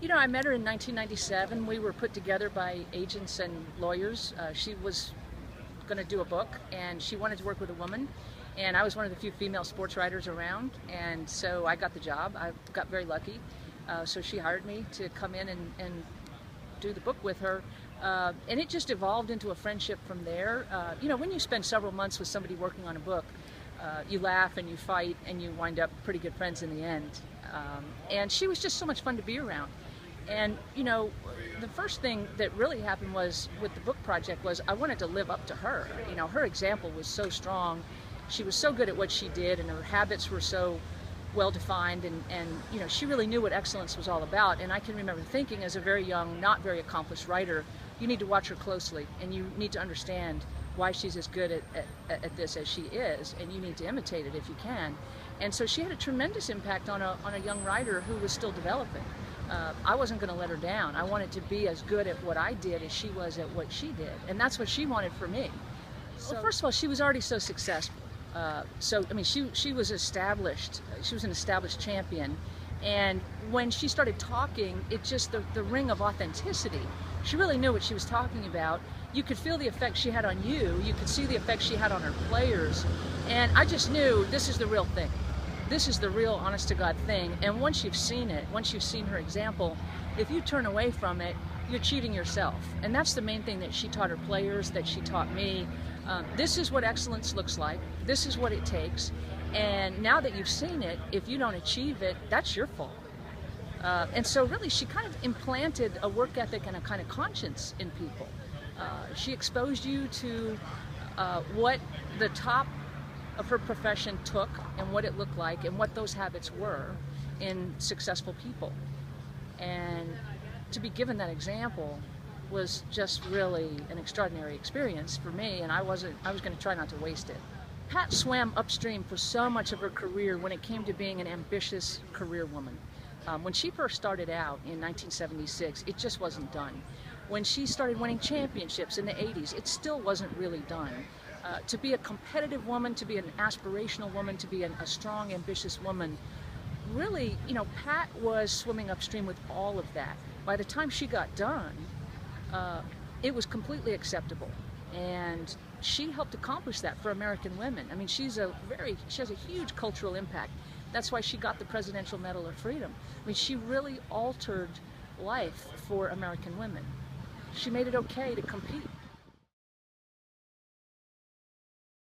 You know, I met her in 1997. We were put together by agents and lawyers. She was going to do a book, and she wanted to work with a woman. And I was one of the few female sports writers around, and so I got the job. I got very lucky. So she hired me to come in and do the book with her. And it just evolved into a friendship from there. You know, when you spend several months with somebody working on a book, you laugh and you fight and you wind up pretty good friends in the end. And she was just so much fun to be around. And, you know, the first thing that really happened was with the book project was I wanted to live up to her. You know, her example was so strong. She was so good at what she did, and her habits were so well defined, and you know, she really knew what excellence was all about. And I can remember thinking as a very young, not very accomplished writer, you need to watch her closely, and you need to understand why she's as good at this as she is, and you need to imitate it if you can. And so she had a tremendous impact on a young writer who was still developing. I wasn't going to let her down. I wanted to be as good at what I did as she was at what she did, and that's what she wanted for me. So, well, first of all, she was already so successful. So I mean, she was established. She was an established champion, and when she started talking, it just the ring of authenticity. She really knew what she was talking about. You could feel the effect she had on you. You could see the effect she had on her players, and I just knew this is the real thing. This is the real, honest-to-God thing. And once you've seen it, once you've seen her example, if you turn away from it, you're cheating yourself. And that's the main thing that she taught her players, that she taught me. This is what excellence looks like. This is what it takes. And now that you've seen it, if you don't achieve it, that's your fault. And so really, she kind of implanted a work ethic and a kind of conscience in people. She exposed you to what the top of her profession took and what it looked like and what those habits were in successful people. And to be given that example was just really an extraordinary experience for me, and I was going to try not to waste it. Pat swam upstream for so much of her career when it came to being an ambitious career woman. When she first started out in 1976, it just wasn't done. When she started winning championships in the 80s, it still wasn't really done. To be a competitive woman, to be an aspirational woman, to be a strong, ambitious woman, really, you know, Pat was swimming upstream with all of that. By the time she got done, it was completely acceptable, and she helped accomplish that for American women. I mean, she has a huge cultural impact. That's why she got the Presidential Medal of Freedom. I mean, she really altered life for American women. She made it okay to compete.